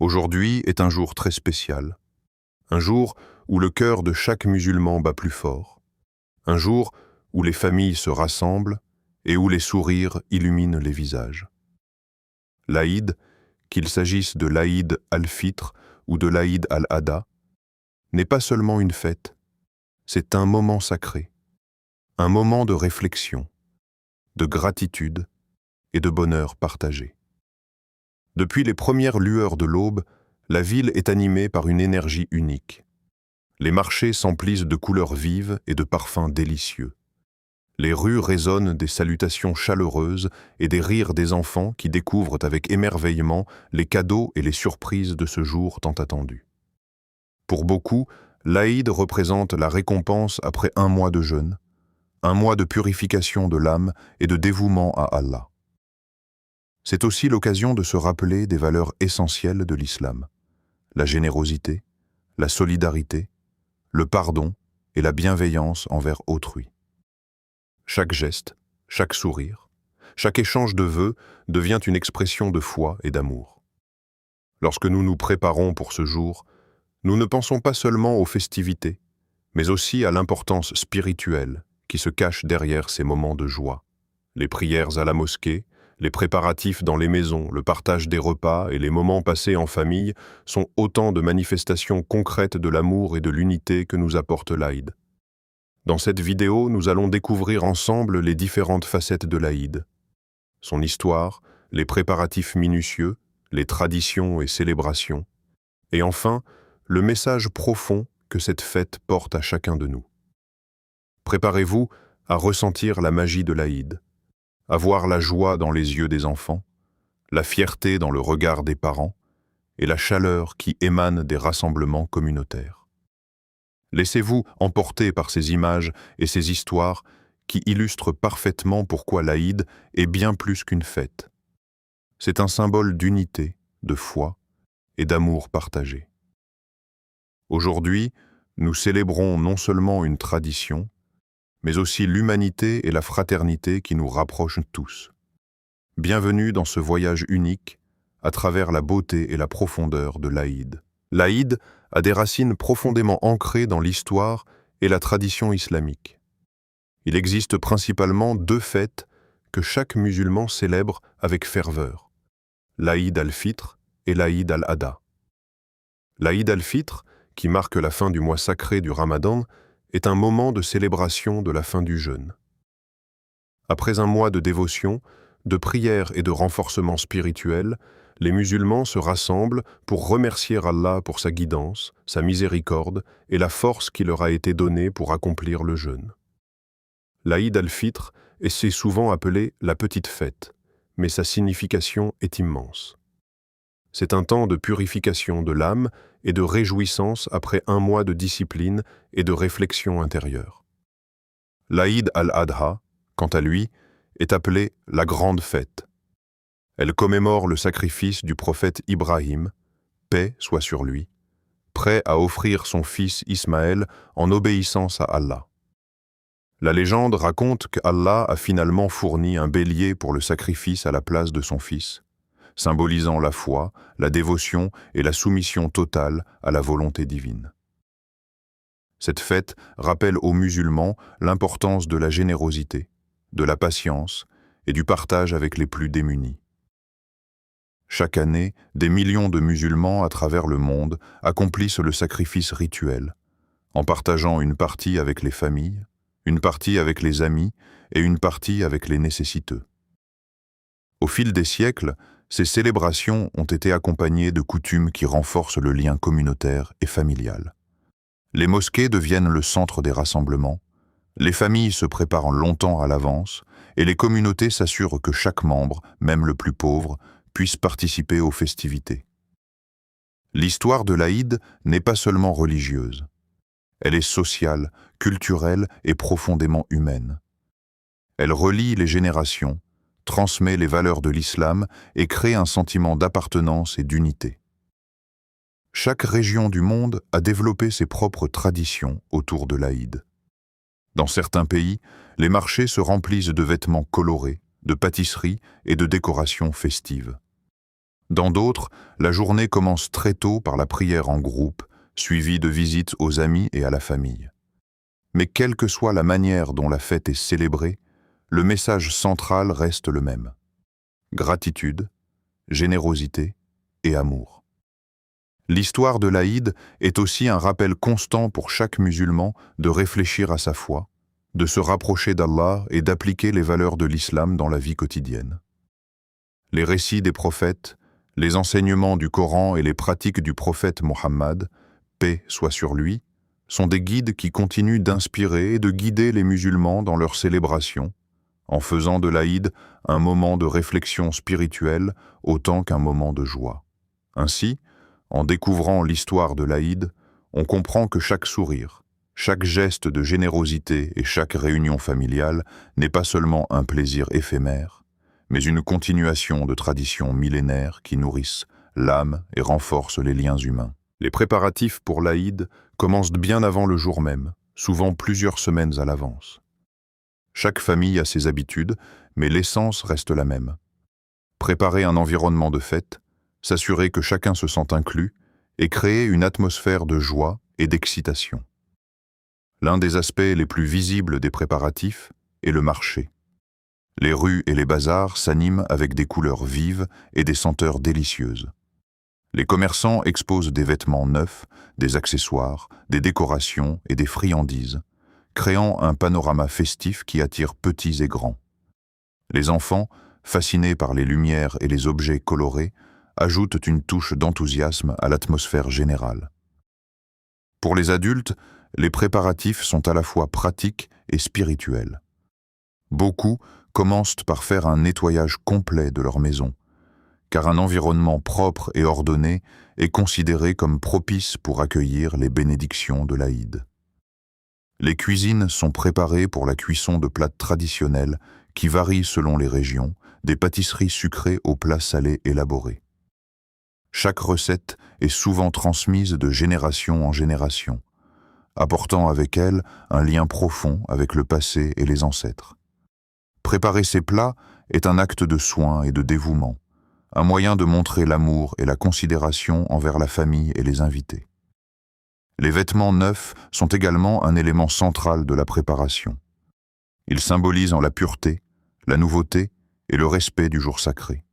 Aujourd'hui est un jour très spécial, un jour où le cœur de chaque musulman bat plus fort, un jour où les familles se rassemblent et où les sourires illuminent les visages. L'Aïd, qu'il s'agisse de l'Aïd al-Fitr ou de l'Aïd al-Adha, n'est pas seulement une fête, c'est un moment sacré, un moment de réflexion, de gratitude et de bonheur partagé. Depuis les premières lueurs de l'aube, la ville est animée par une énergie unique. Les marchés s'emplissent de couleurs vives et de parfums délicieux. Les rues résonnent des salutations chaleureuses et des rires des enfants qui découvrent avec émerveillement les cadeaux et les surprises de ce jour tant attendu. Pour beaucoup, l'Aïd représente la récompense après un mois de jeûne, un mois de purification de l'âme et de dévouement à Allah. C'est aussi l'occasion de se rappeler des valeurs essentielles de l'islam, la générosité, la solidarité, le pardon et la bienveillance envers autrui. Chaque geste, chaque sourire, chaque échange de vœux devient une expression de foi et d'amour. Lorsque nous nous préparons pour ce jour, nous ne pensons pas seulement aux festivités, mais aussi à l'importance spirituelle qui se cache derrière ces moments de joie. Les prières à la mosquée, les préparatifs dans les maisons, le partage des repas et les moments passés en famille sont autant de manifestations concrètes de l'amour et de l'unité que nous apporte l'Aïd. Dans cette vidéo, nous allons découvrir ensemble les différentes facettes de l'Aïd, son histoire, les préparatifs minutieux, les traditions et célébrations, et enfin, le message profond que cette fête porte à chacun de nous. Préparez-vous à ressentir la magie de l'Aïd, à voir la joie dans les yeux des enfants, la fierté dans le regard des parents et la chaleur qui émane des rassemblements communautaires. Laissez-vous emporter par ces images et ces histoires qui illustrent parfaitement pourquoi l'Aïd est bien plus qu'une fête. C'est un symbole d'unité, de foi et d'amour partagé. Aujourd'hui, nous célébrons non seulement une tradition, mais aussi l'humanité et la fraternité qui nous rapprochent tous. Bienvenue dans ce voyage unique à travers la beauté et la profondeur de l'Aïd. L'Aïd a des racines profondément ancrées dans l'histoire et la tradition islamique. Il existe principalement deux fêtes que chaque musulman célèbre avec ferveur, l'Aïd al-Fitr et l'Aïd al-Adha. L'Aïd al-Fitr, qui marque la fin du mois sacré du Ramadan, est un moment de célébration de la fin du jeûne. Après un mois de dévotion, de prière et de renforcement spirituel, les musulmans se rassemblent pour remercier Allah pour sa guidance, sa miséricorde et la force qui leur a été donnée pour accomplir le jeûne. L'Aïd al-Fitr est souvent appelée la petite fête, mais sa signification est immense. C'est un temps de purification de l'âme et de réjouissance après un mois de discipline et de réflexion intérieure. L'Aïd al-Adha, quant à lui, est appelée la grande fête. Elle commémore le sacrifice du prophète Ibrahim, paix soit sur lui, prêt à offrir son fils Ismaël en obéissance à Allah. La légende raconte qu'Allah a finalement fourni un bélier pour le sacrifice à la place de son fils, symbolisant la foi, la dévotion et la soumission totale à la volonté divine. Cette fête rappelle aux musulmans l'importance de la générosité, de la patience et du partage avec les plus démunis. Chaque année, des millions de musulmans à travers le monde accomplissent le sacrifice rituel, en partageant une partie avec les familles, une partie avec les amis et une partie avec les nécessiteux. Au fil des siècles, ces célébrations ont été accompagnées de coutumes qui renforcent le lien communautaire et familial. Les mosquées deviennent le centre des rassemblements, les familles se préparent longtemps à l'avance et les communautés s'assurent que chaque membre, même le plus pauvre, puisse participer aux festivités. L'histoire de l'Aïd n'est pas seulement religieuse. Elle est sociale, culturelle et profondément humaine. Elle relie les générations, transmet les valeurs de l'islam et crée un sentiment d'appartenance et d'unité. Chaque région du monde a développé ses propres traditions autour de l'Aïd. Dans certains pays, les marchés se remplissent de vêtements colorés, de pâtisseries et de décorations festives. Dans d'autres, la journée commence très tôt par la prière en groupe, suivie de visites aux amis et à la famille. Mais quelle que soit la manière dont la fête est célébrée, le message central reste le même. Gratitude, générosité et amour. L'histoire de l'Aïd est aussi un rappel constant pour chaque musulman de réfléchir à sa foi, de se rapprocher d'Allah et d'appliquer les valeurs de l'islam dans la vie quotidienne. Les récits des prophètes, les enseignements du Coran et les pratiques du prophète Mohammed, paix soit sur lui, sont des guides qui continuent d'inspirer et de guider les musulmans dans leurs célébrations, en faisant de l'Aïd un moment de réflexion spirituelle autant qu'un moment de joie. Ainsi, en découvrant l'histoire de l'Aïd, on comprend que chaque sourire, chaque geste de générosité et chaque réunion familiale n'est pas seulement un plaisir éphémère, mais une continuation de traditions millénaires qui nourrissent l'âme et renforcent les liens humains. Les préparatifs pour l'Aïd commencent bien avant le jour même, souvent plusieurs semaines à l'avance. Chaque famille a ses habitudes, mais l'essence reste la même. Préparer un environnement de fête, s'assurer que chacun se sente inclus et créer une atmosphère de joie et d'excitation. L'un des aspects les plus visibles des préparatifs est le marché. Les rues et les bazars s'animent avec des couleurs vives et des senteurs délicieuses. Les commerçants exposent des vêtements neufs, des accessoires, des décorations et des friandises, créant un panorama festif qui attire petits et grands. Les enfants, fascinés par les lumières et les objets colorés, ajoutent une touche d'enthousiasme à l'atmosphère générale. Pour les adultes, les préparatifs sont à la fois pratiques et spirituels. Beaucoup commencent par faire un nettoyage complet de leur maison, car un environnement propre et ordonné est considéré comme propice pour accueillir les bénédictions de l'Aïd. Les cuisines sont préparées pour la cuisson de plats traditionnels qui varient selon les régions, des pâtisseries sucrées aux plats salés élaborés. Chaque recette est souvent transmise de génération en génération, apportant avec elle un lien profond avec le passé et les ancêtres. Préparer ces plats est un acte de soin et de dévouement, un moyen de montrer l'amour et la considération envers la famille et les invités. Les vêtements neufs sont également un élément central de la préparation. Ils symbolisent la pureté, la nouveauté et le respect du jour sacré.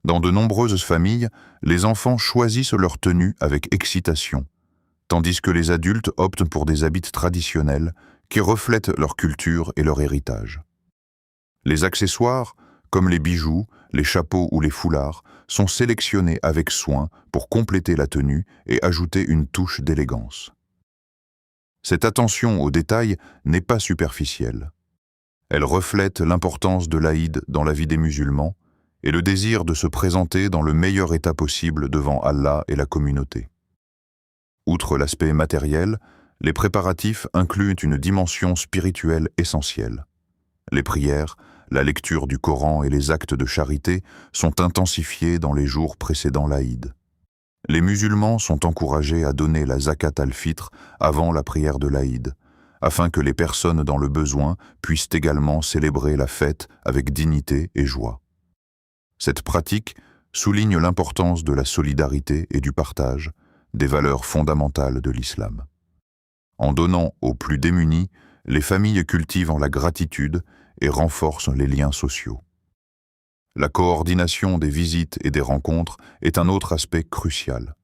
Dans de nombreuses familles, les enfants choisissent leur tenue avec excitation, tandis que les adultes optent pour des habits traditionnels qui reflètent leur culture et leur héritage. Les accessoires, comme les bijoux, les chapeaux ou les foulards, sont sélectionnés avec soin pour compléter la tenue et ajouter une touche d'élégance. Cette attention aux détails n'est pas superficielle. Elle reflète l'importance de l'Aïd dans la vie des musulmans et le désir de se présenter dans le meilleur état possible devant Allah et la communauté. Outre l'aspect matériel, les préparatifs incluent une dimension spirituelle essentielle. Les prières, la lecture du Coran et les actes de charité sont intensifiés dans les jours précédant l'Aïd. Les musulmans sont encouragés à donner la zakat al-fitr avant la prière de l'Aïd, afin que les personnes dans le besoin puissent également célébrer la fête avec dignité et joie. Cette pratique souligne l'importance de la solidarité et du partage, des valeurs fondamentales de l'islam. En donnant aux plus démunis, les familles cultivent la gratitude et renforcent les liens sociaux. La coordination des visites et des rencontres est un autre aspect crucial.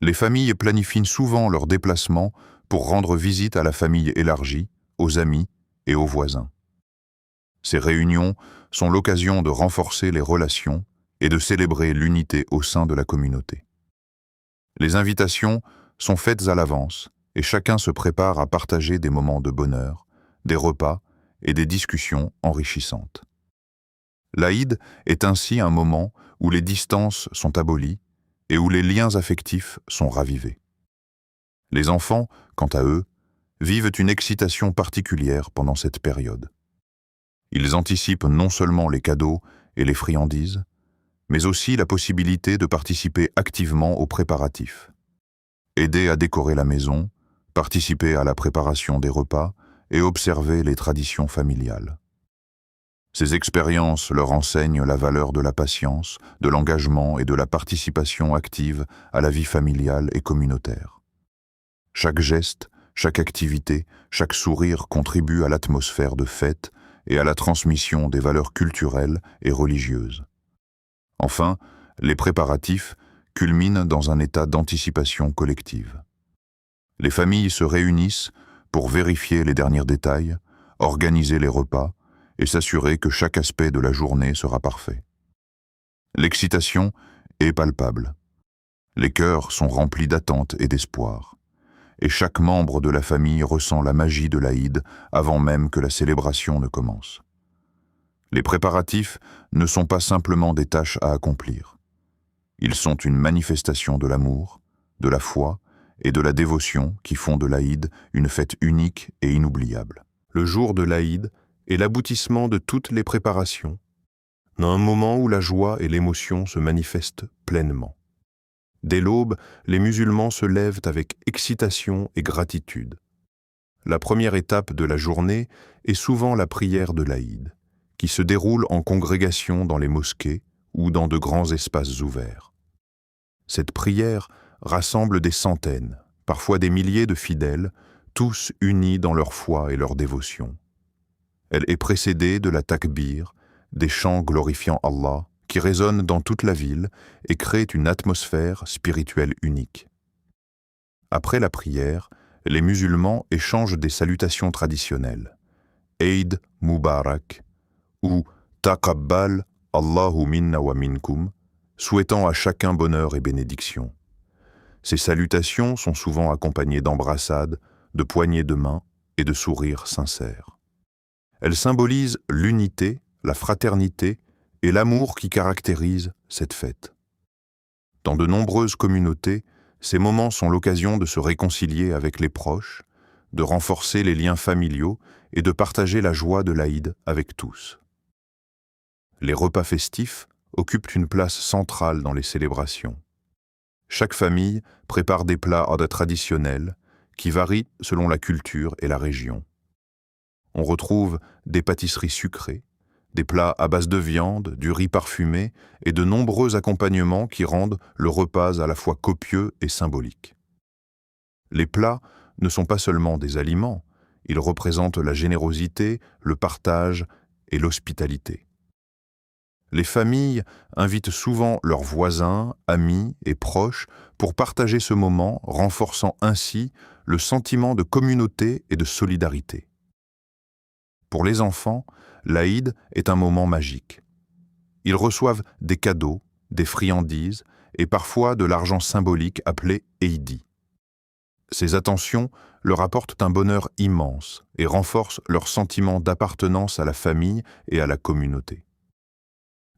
Les familles planifient souvent leurs déplacements pour rendre visite à la famille élargie, aux amis et aux voisins. Ces réunions sont l'occasion de renforcer les relations et de célébrer l'unité au sein de la communauté. Les invitations sont faites à l'avance et chacun se prépare à partager des moments de bonheur, des repas et des discussions enrichissantes. L'Aïd est ainsi un moment où les distances sont abolies et où les liens affectifs sont ravivés. Les enfants, quant à eux, vivent une excitation particulière pendant cette période. Ils anticipent non seulement les cadeaux et les friandises, mais aussi la possibilité de participer activement aux préparatifs. Aider à décorer la maison, participer à la préparation des repas et observer les traditions familiales. Ces expériences leur enseignent la valeur de la patience, de l'engagement et de la participation active à la vie familiale et communautaire. Chaque geste, chaque activité, chaque sourire contribue à l'atmosphère de fête et à la transmission des valeurs culturelles et religieuses. Enfin, les préparatifs culminent dans un état d'anticipation collective. Les familles se réunissent pour vérifier les derniers détails, organiser les repas et s'assurer que chaque aspect de la journée sera parfait. L'excitation est palpable. Les cœurs sont remplis d'attente et d'espoir. Et chaque membre de la famille ressent la magie de l'Aïd avant même que la célébration ne commence. Les préparatifs ne sont pas simplement des tâches à accomplir. Ils sont une manifestation de l'amour, de la foi et de la dévotion qui font de l'Aïd une fête unique et inoubliable. Le jour de l'Aïd est l'aboutissement de toutes les préparations, un moment où la joie et l'émotion se manifestent pleinement. Dès l'aube, les musulmans se lèvent avec excitation et gratitude. La première étape de la journée est souvent la prière de l'Aïd, qui se déroule en congrégation dans les mosquées ou dans de grands espaces ouverts. Cette prière rassemble des centaines, parfois des milliers de fidèles, tous unis dans leur foi et leur dévotion. Elle est précédée de la takbir, des chants glorifiant Allah, qui résonnent dans toute la ville et créent une atmosphère spirituelle unique. Après la prière, les musulmans échangent des salutations traditionnelles. Eid Mubarak ou Taqabbal Allahu minna wa minkum, souhaitant à chacun bonheur et bénédiction. Ces salutations sont souvent accompagnées d'embrassades, de poignées de main et de sourires sincères. Elles symbolisent l'unité, la fraternité et l'amour qui caractérise cette fête. Dans de nombreuses communautés, ces moments sont l'occasion de se réconcilier avec les proches, de renforcer les liens familiaux et de partager la joie de l'Aïd avec tous. Les repas festifs occupent une place centrale dans les célébrations. Chaque famille prépare des plats traditionnels qui varient selon la culture et la région. On retrouve des pâtisseries sucrées, des plats à base de viande, du riz parfumé et de nombreux accompagnements qui rendent le repas à la fois copieux et symbolique. Les plats ne sont pas seulement des aliments, ils représentent la générosité, le partage et l'hospitalité. Les familles invitent souvent leurs voisins, amis et proches pour partager ce moment, renforçant ainsi le sentiment de communauté et de solidarité. Pour les enfants, l'Aïd est un moment magique. Ils reçoivent des cadeaux, des friandises et parfois de l'argent symbolique appelé Eidi. Ces attentions leur apportent un bonheur immense et renforcent leur sentiment d'appartenance à la famille et à la communauté.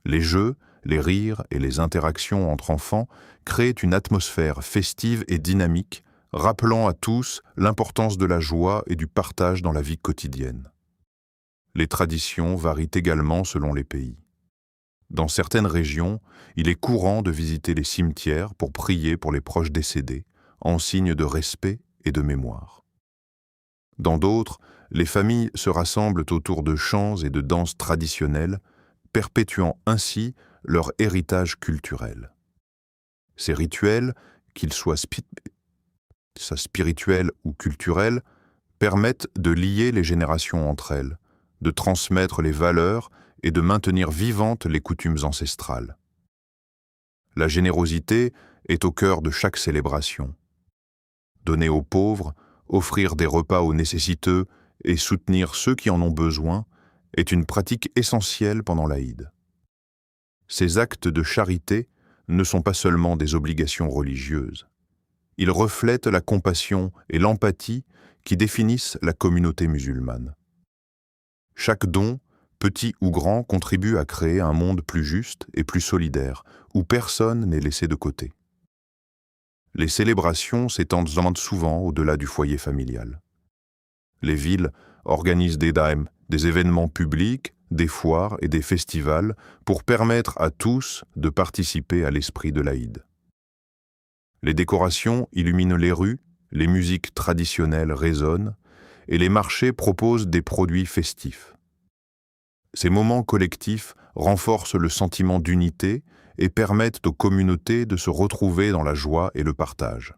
Les jeux, les rires et les interactions entre enfants créent une atmosphère festive et dynamique, rappelant à tous l'importance de la joie et du partage dans la vie quotidienne. Les traditions varient également selon les pays. Dans certaines régions, il est courant de visiter les cimetières pour prier pour les proches décédés, en signe de respect et de mémoire. Dans d'autres, les familles se rassemblent autour de chants et de danses traditionnelles, perpétuant ainsi leur héritage culturel. Ces rituels, qu'ils soient spirituels ou culturels, permettent de lier les générations entre elles, de transmettre les valeurs et de maintenir vivantes les coutumes ancestrales. La générosité est au cœur de chaque célébration. Donner aux pauvres, offrir des repas aux nécessiteux et soutenir ceux qui en ont besoin est une pratique essentielle pendant l'Aïd. Ces actes de charité ne sont pas seulement des obligations religieuses. Ils reflètent la compassion et l'empathie qui définissent la communauté musulmane. Chaque don, petit ou grand, contribue à créer un monde plus juste et plus solidaire, où personne n'est laissé de côté. Les célébrations s'étendent souvent au-delà du foyer familial. Les villes organisent des événements publics, des foires et des festivals pour permettre à tous de participer à l'esprit de l'Aïd. Les décorations illuminent les rues, les musiques traditionnelles résonnent et les marchés proposent des produits festifs. Ces moments collectifs renforcent le sentiment d'unité et permettent aux communautés de se retrouver dans la joie et le partage.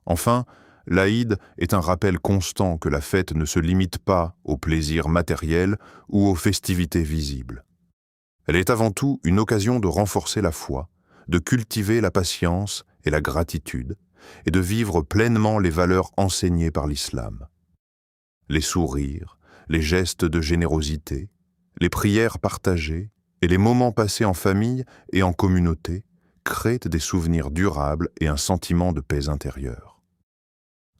Enfin, l'Aïd est un rappel constant que la fête ne se limite pas aux plaisirs matériels ou aux festivités visibles. Elle est avant tout une occasion de renforcer la foi, de cultiver la patience et la gratitude, et de vivre pleinement les valeurs enseignées par l'islam. Les sourires, les gestes de générosité, les prières partagées et les moments passés en famille et en communauté créent des souvenirs durables et un sentiment de paix intérieure.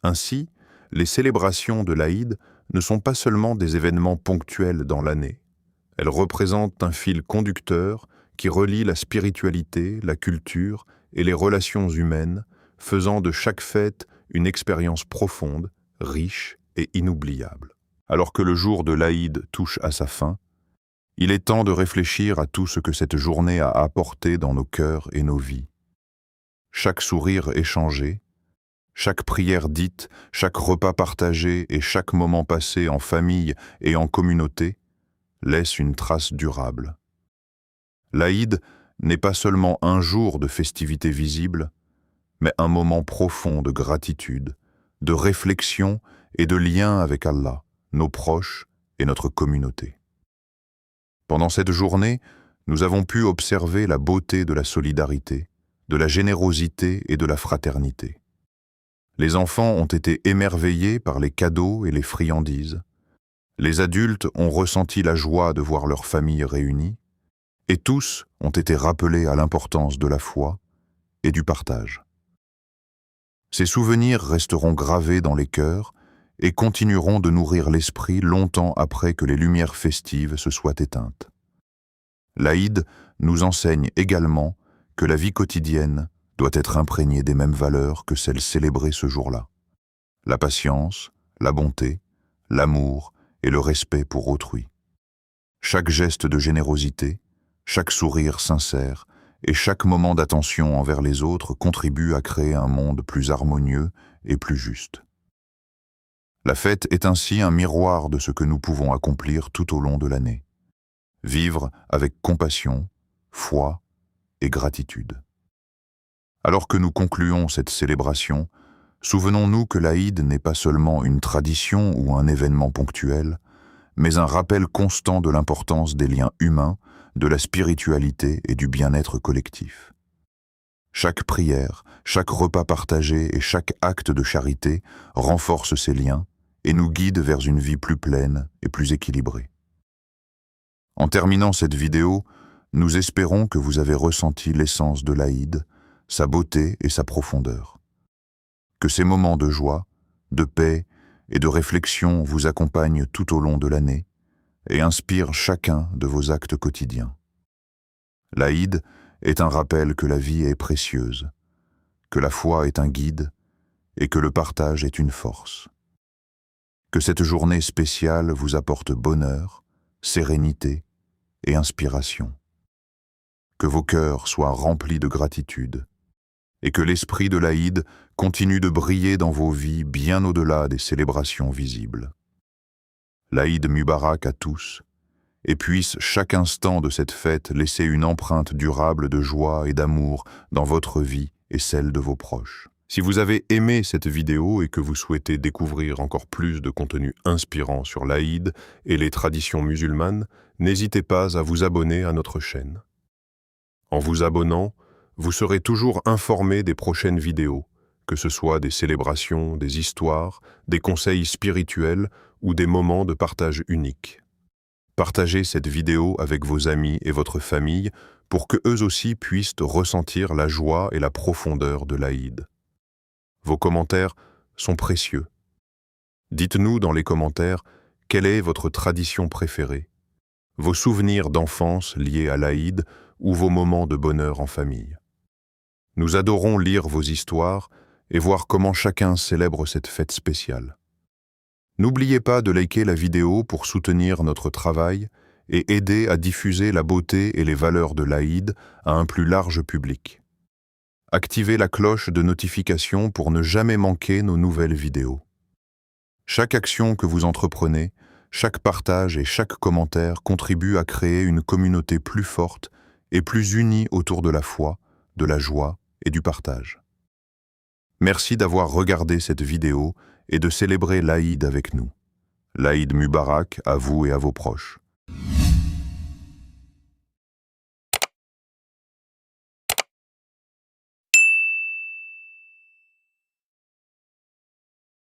Ainsi, les célébrations de l'Aïd ne sont pas seulement des événements ponctuels dans l'année. Elles représentent un fil conducteur qui relie la spiritualité, la culture et les relations humaines, faisant de chaque fête une expérience profonde, riche et inoubliable. Alors que le jour de l'Aïd touche à sa fin, il est temps de réfléchir à tout ce que cette journée a apporté dans nos cœurs et nos vies. Chaque sourire échangé, chaque prière dite, chaque repas partagé et chaque moment passé en famille et en communauté laisse une trace durable. L'Aïd n'est pas seulement un jour de festivité visible, mais un moment profond de gratitude, de réflexion et de lien avec Allah, nos proches et notre communauté. Pendant cette journée, nous avons pu observer la beauté de la solidarité, de la générosité et de la fraternité. Les enfants ont été émerveillés par les cadeaux et les friandises. Les adultes ont ressenti la joie de voir leur famille réunie, et tous ont été rappelés à l'importance de la foi et du partage. Ces souvenirs resteront gravés dans les cœurs et continueront de nourrir l'esprit longtemps après que les lumières festives se soient éteintes. L'Aïd nous enseigne également que la vie quotidienne doit être imprégnée des mêmes valeurs que celles célébrées ce jour-là. La patience, la bonté, l'amour et le respect pour autrui. Chaque geste de générosité, chaque sourire sincère et chaque moment d'attention envers les autres contribue à créer un monde plus harmonieux et plus juste. La fête est ainsi un miroir de ce que nous pouvons accomplir tout au long de l'année. Vivre avec compassion, foi et gratitude. Alors que nous concluons cette célébration, souvenons-nous que l'Aïd n'est pas seulement une tradition ou un événement ponctuel, mais un rappel constant de l'importance des liens humains, de la spiritualité et du bien-être collectif. Chaque prière, chaque repas partagé et chaque acte de charité renforce ces liens et nous guide vers une vie plus pleine et plus équilibrée. En terminant cette vidéo, nous espérons que vous avez ressenti l'essence de l'Aïd, sa beauté et sa profondeur. Que ces moments de joie, de paix et de réflexion vous accompagnent tout au long de l'année et inspirent chacun de vos actes quotidiens. L'Aïd est un rappel que la vie est précieuse, que la foi est un guide et que le partage est une force. Que cette journée spéciale vous apporte bonheur, sérénité et inspiration. Que vos cœurs soient remplis de gratitude et que l'esprit de l'Aïd continue de briller dans vos vies bien au-delà des célébrations visibles. L'Aïd Mubarak à tous, et puisse chaque instant de cette fête laisser une empreinte durable de joie et d'amour dans votre vie et celle de vos proches. Si vous avez aimé cette vidéo et que vous souhaitez découvrir encore plus de contenu inspirant sur l'Aïd et les traditions musulmanes, n'hésitez pas à vous abonner à notre chaîne. En vous abonnant, vous serez toujours informé des prochaines vidéos, que ce soit des célébrations, des histoires, des conseils spirituels ou des moments de partage uniques. Partagez cette vidéo avec vos amis et votre famille pour que eux aussi puissent ressentir la joie et la profondeur de l'Aïd. Vos commentaires sont précieux. Dites-nous dans les commentaires quelle est votre tradition préférée, vos souvenirs d'enfance liés à l'Aïd ou vos moments de bonheur en famille. Nous adorons lire vos histoires et voir comment chacun célèbre cette fête spéciale. N'oubliez pas de liker la vidéo pour soutenir notre travail et aider à diffuser la beauté et les valeurs de l'Aïd à un plus large public. Activez la cloche de notification pour ne jamais manquer nos nouvelles vidéos. Chaque action que vous entreprenez Chaque partage et chaque commentaire contribuent à créer une communauté plus forte et plus unie autour de la foi, de la joie et du partage. Merci d'avoir regardé cette vidéo et de célébrer l'Aïd avec nous. L'Aïd Mubarak à vous et à vos proches.